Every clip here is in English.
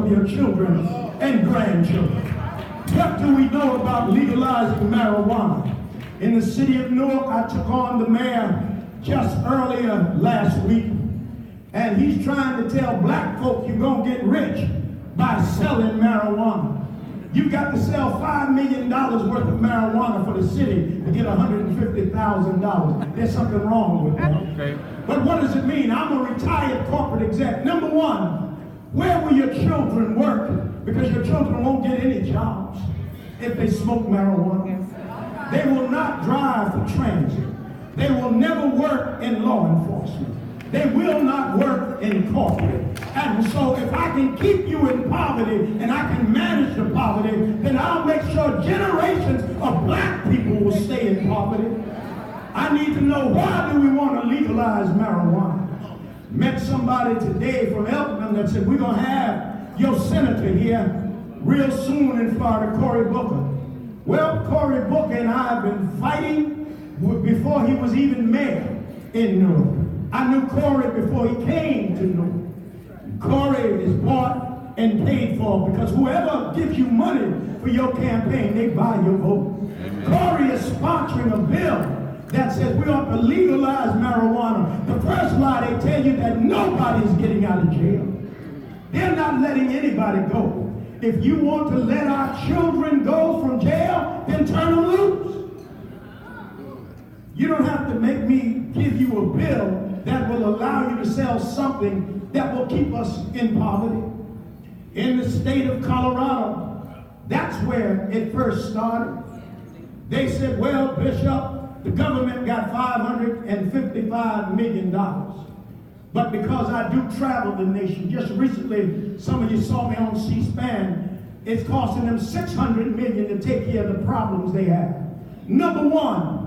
of your children and grandchildren. What do we know about legalizing marijuana? In the city of Newark, I took on the mayor just earlier last week, and he's trying to tell black folk you're going to get rich by selling marijuana. You've got to sell $5 million worth of marijuana for the city to get $150,000. There's something wrong with that. Okay. But what does it mean? I'm a retired corporate exec. Number one, where will your children work? Because your children won't get any jobs if they smoke marijuana. They will not drive for transit. They will never work in law enforcement. They will not work in corporate. And so if I can keep you in poverty and I can manage the poverty, then I'll make sure generations of black people will stay in poverty. I need to know, why do we want to legalize marijuana? Met somebody today from Elkman that said, we're going to have your senator here real soon in Florida, Cory Booker. Well, Cory Booker and I have been fighting before he was even mayor in Newark. I knew Cory before he came to Newark. Cory is bought and paid for, because whoever gives you money for your campaign, they buy your vote. Cory is sponsoring a bill that says we ought to legalize marijuana. The first lie, they tell you that nobody's getting out of jail. They're not letting anybody go. If you want to let our children go from jail, then turn them loose. You don't have to make me give you a bill that will allow you to sell something that will keep us in poverty. In the state of Colorado, that's where it first started. They said, well, Bishop, the government got $555 million. But because I do travel the nation, just recently, some of you saw me on C-SPAN, it's costing them $600 million to take care of the problems they have. Number one,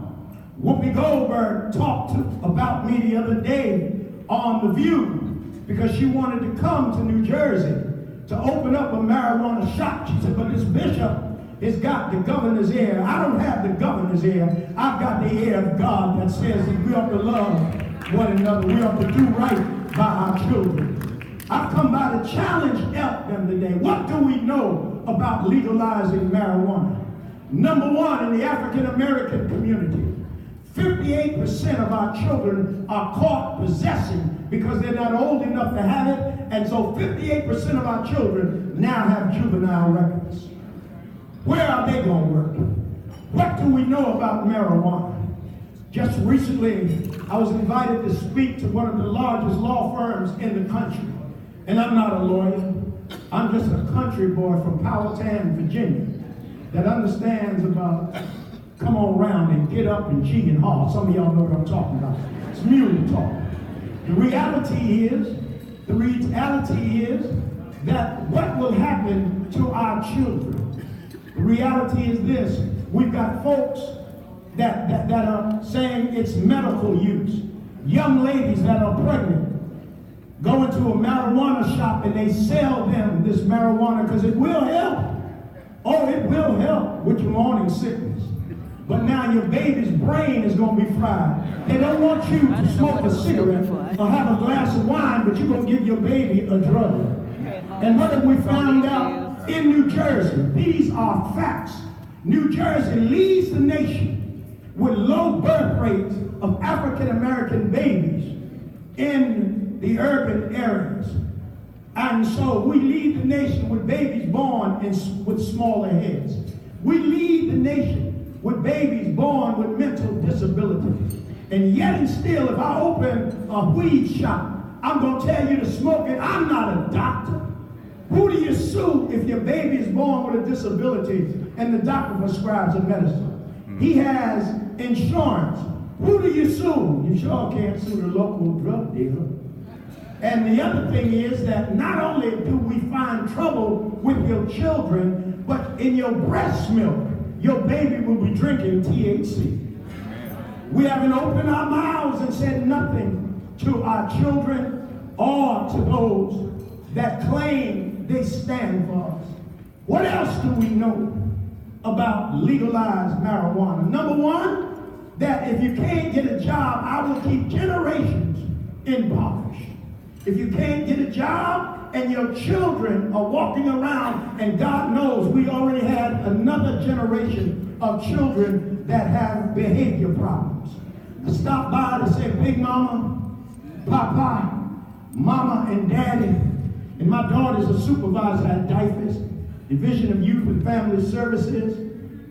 Whoopi Goldberg talked about me the other day on The View, because she wanted to come to New Jersey to open up a marijuana shop. She said, but this bishop has got the governor's ear. I don't have the governor's ear. I've got the ear of God that says that we ought to love one another. We ought to do right by our children. I've come by to challenge them today. What do we know about legalizing marijuana? Number one, in the African American community, 58% of our children are caught possessing because they're not old enough to have it, and so 58% of our children now have juvenile records. Where are they going to work? What do we know about marijuana? Just recently, I was invited to speak to one of the largest law firms in the country, and I'm not a lawyer. I'm just a country boy from Powhatan, Virginia, that understands about come on round and get up and G and haw. Some of y'all know what I'm talking about. It's mule talk. The reality is that what will happen to our children? The reality is this: we've got folks that are saying it's medical use. Young ladies that are pregnant go into a marijuana shop and they sell them this marijuana because it will help. Oh, it will help with your morning sickness. But now your baby's brain is going to be fried. They don't want you to smoke a cigarette or have a glass of wine, but you're going to give your baby a drug. And what have we found out in New Jersey? These are facts. New Jersey leads the nation with low birth rates of African American babies in the urban areas. And so we lead the nation with babies born with smaller heads. We lead the nation with babies born with mental disabilities. And yet and still, if I open a weed shop, I'm going to tell you to smoke it. I'm not a doctor. Who do you sue if your baby is born with a disability and the doctor prescribes a medicine? He has insurance. Who do you sue? You sure can't sue the local drug dealer. And the other thing is that not only do we find trouble with your children, but in your breast milk, your baby will be drinking THC. We haven't opened our mouths and said nothing to our children or to those that claim they stand for us. What else do we know about legalized marijuana? Number one, that if you can't get a job, I will keep generations impoverished. If you can't get a job and your children are walking around, and God knows we already had another generation of children that have behavior problems. I stopped by to say, Big Mama, Papa, Mama, and Daddy, and my daughter's a supervisor at DIFAS, Division of Youth and Family Services.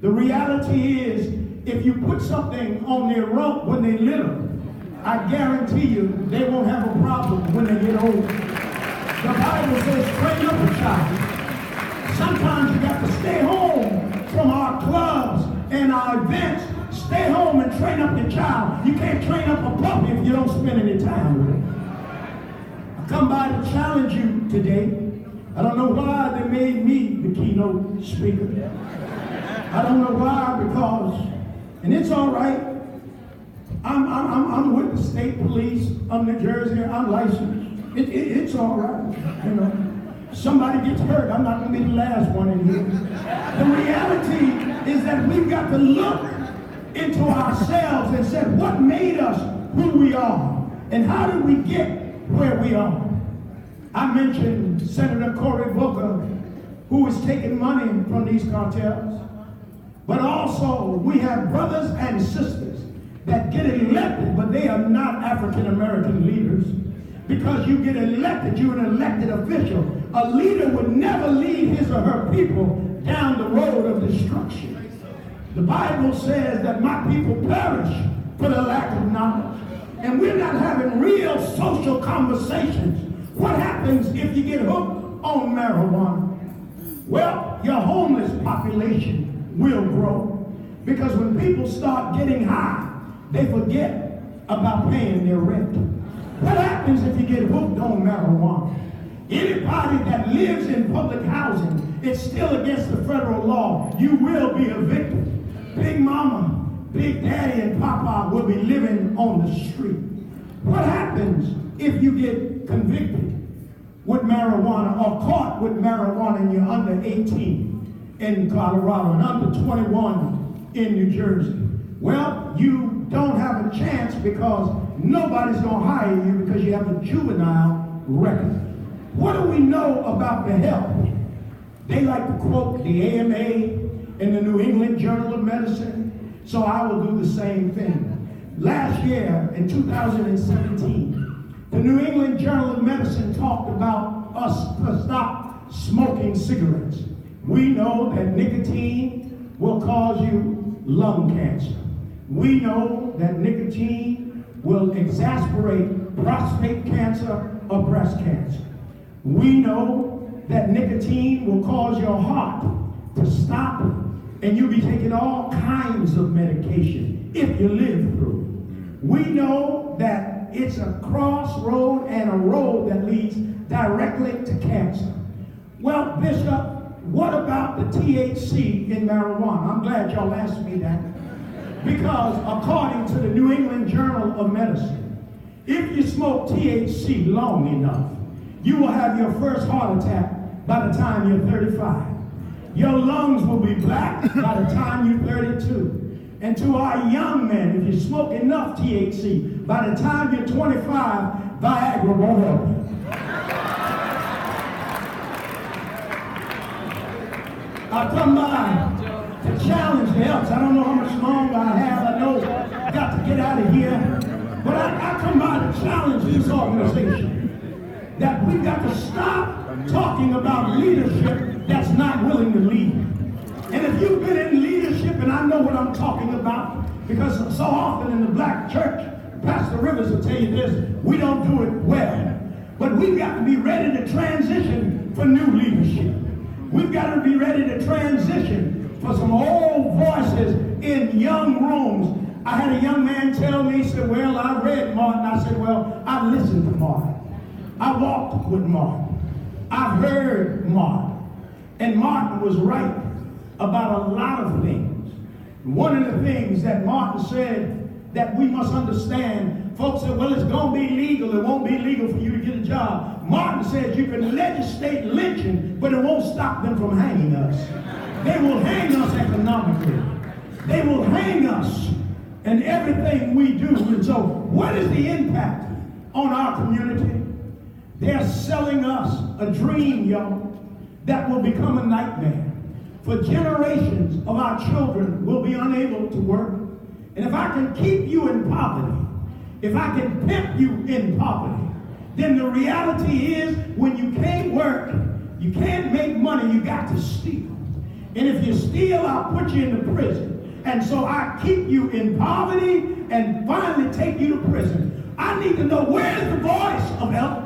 The reality is, if you put something on their rump when they're little, I guarantee you they won't have a problem when they get older. The Bible says, train up a child. Sometimes you got to stay home from our clubs and our events. Stay home and train up your child. You can't train up a puppy if you don't spend any time with it. I come by to challenge you today. I don't know why they made me the keynote speaker. I don't know why, because, and it's all right. I'm with the state police of New Jersey. I'm licensed. It's all right. You know, somebody gets hurt, I'm not going to be the last one in here. The reality is that we've got to look into ourselves and say, what made us who we are, and how did we get where we are? I mentioned Senator Cory Booker, who is taking money from these cartels. But also, we have brothers and sisters that get elected, but they are not African-American leaders. Because you get elected, you're an elected official. A leader would never lead his or her people down the road of destruction. The Bible says that my people perish for the lack of knowledge. And we're not having real social conversations. What happens if you get hooked on marijuana? Well, your homeless population will grow. Because when people start getting high, they forget about paying their rent. What happens if you get hooked on marijuana? Anybody that lives in public housing, it's still against the federal law. You will be a victim. Big Mama, Big Daddy, and Papa will be living on the street. What happens if you get convicted with marijuana or caught with marijuana and you're under 18 in Colorado and under 21 in New Jersey? Well, you don't have a chance because nobody's going to hire you because you have a juvenile record. What do we know about the health? They like to quote the AMA and the New England Journal of Medicine, so I will do the same thing. Last year, in 2017, the New England Journal of Medicine talked about us to stop smoking cigarettes. We know that nicotine will cause you lung cancer. We know that nicotine will exacerbate prostate cancer or breast cancer. We know that nicotine will cause your heart to stop, and you'll be taking all kinds of medication if you live through it. We know that it's a crossroad and a road that leads directly to cancer. Well, Bishop, what about the THC in marijuana? I'm glad y'all asked me that. Because according to the New England Journal of Medicine, if you smoke THC long enough, you will have your first heart attack by the time you're 35. Your lungs will be black by the time you're 32. And to our young men, if you smoke enough THC, by the time you're 25, Viagra won't help you. I come by to challenge the helps. I don't know how much longer I have. I know I got to get out of here. But I come by to challenge this organization that we've got to stop talking about leadership that's not willing to lead. And if you've been in leadership, and I know what I'm talking about, because so often in the black church, Pastor Rivers will tell you this, we don't do it well. But we've got to be ready to transition for new leadership. We've got to be ready to transition for some old voices in young rooms. I had a young man tell me, he said, well, I read Martin. I said, well, I listened to Martin. I walked with Martin. I've heard Martin. And Martin was right about a lot of things. One of the things that Martin said that we must understand, folks said, well, it's going to be legal. It won't be legal for you to get a job. Martin said you can legislate lynching, but it won't stop them from hanging us. They will hang us economically. They will hang us in everything we do. And so what is the impact on our community? They're selling us a dream, y'all, that will become a nightmare. For generations of our children will be unable to work. And if I can keep you in poverty, if I can pimp you in poverty, then the reality is when you can't work, you can't make money, you got to steal. And if you steal, I'll put you into prison. And so I keep you in poverty and finally take you to prison. I need to know, where's the voice of help?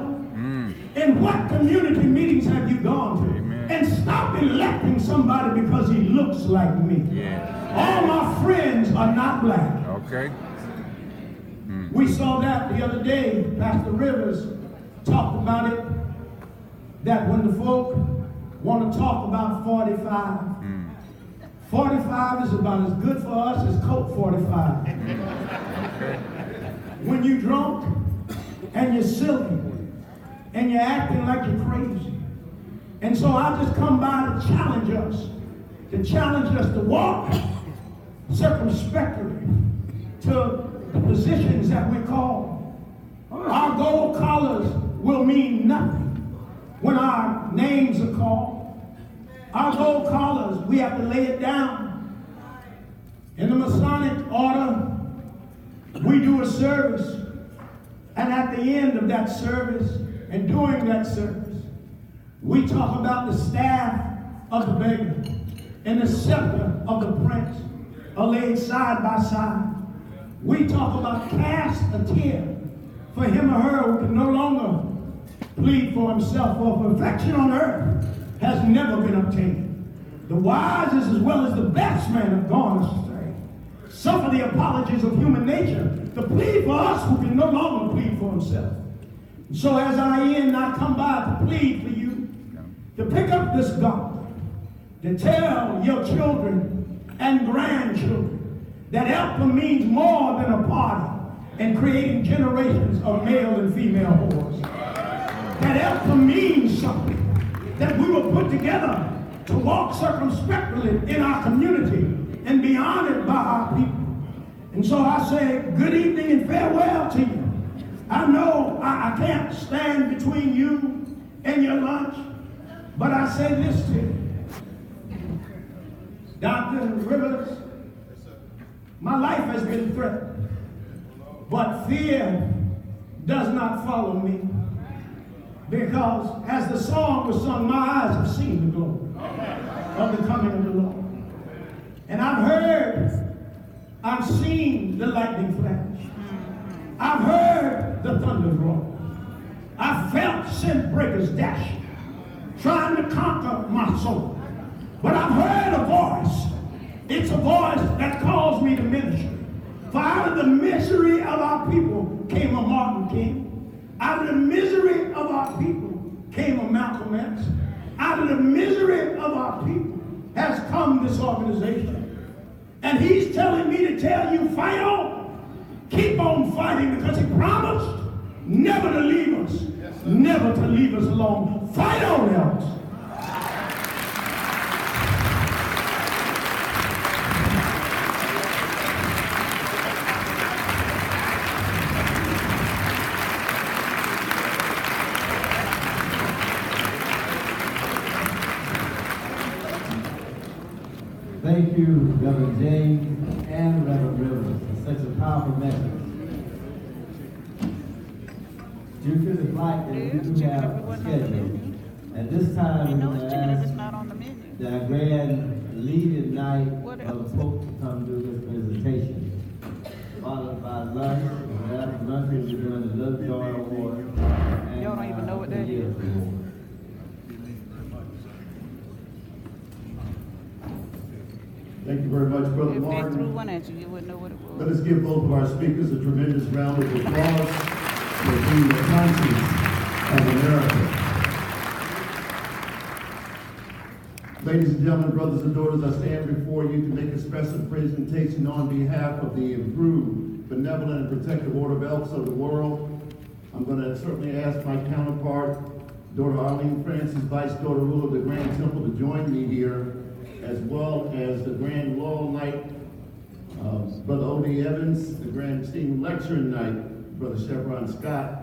And what community meetings have you gone to? Amen. And stop electing somebody because he looks like me. Yeah. All my friends are not black. Okay. We saw that the other day. Pastor Rivers talked about it, that when the folk want to talk about 45, 45 is about as good for us as Coke 45. Okay. When you drunk and you're silly and you're acting like you're crazy. And so I just come by to challenge us to walk circumspectly to the positions that we call. Our gold collars will mean nothing when our names are called. Our gold collars, we have to lay it down. In the Masonic order, we do a service, and at the end of that service, and during that service, we talk about the staff of the beggar and the scepter of the prince are laid side by side. We talk about cast a tear for him or her who can no longer plead for himself, for perfection on earth has never been obtained. The wisest as well as the best men have gone astray. Suffer the apologies of human nature to plead for us who can no longer plead for himself. So as I end, I come by to plead for you to pick up this gospel, to tell your children and grandchildren that Alpha means more than a party and creating generations of male and female whores. That Alpha means something, that we were put together to walk circumspectly in our community and be honored by our people. And so I say good evening and farewell to you. I know I can't stand between you and your lunch, but I say this to you. Dr. Rivers, my life has been threatened, but fear does not follow me, because as the song was sung, my eyes have seen the glory of the coming of the Lord. And I've seen the lightning flash. I've heard the thunder roll. I've felt sin breakers dashing, trying to conquer my soul. But I've heard a voice. It's a voice that calls me to ministry. For out of the misery of our people came a Martin King. Out of the misery of our people came a Malcolm X. Out of the misery of our people has come this organization. And he's telling me to tell you, fight on. Keep on fighting, because he promised never to leave us, never to leave us alone. Fight on, else. Thank you, Reverend James and Reverend Rivers, for such a powerful message. Due to the flight that we do have scheduled, at this time we're going to ask that our grand leading night of the Pope to come do his presentation, followed by lunch. After lunch we'll be doing the Little Joy Award. Y'all don't even know what that is. Thank you very much, Brother If they threw Martin. one at you, you wouldn't know what it was. Let us give both of our speakers a tremendous round of applause for being the conscience of America. Ladies and gentlemen, brothers and daughters, I stand before you to make a special presentation on behalf of the improved, benevolent, and protective order of elks of the world. I'm going to certainly ask my counterpart, Daughter Arlene Francis, Vice Daughter Ruler of the Grand Temple, to join me here, as well as the Grand Laurel Night, Brother O.D. Evans, the Grand Esteemed Lecturing Night, Brother Chevron Scott,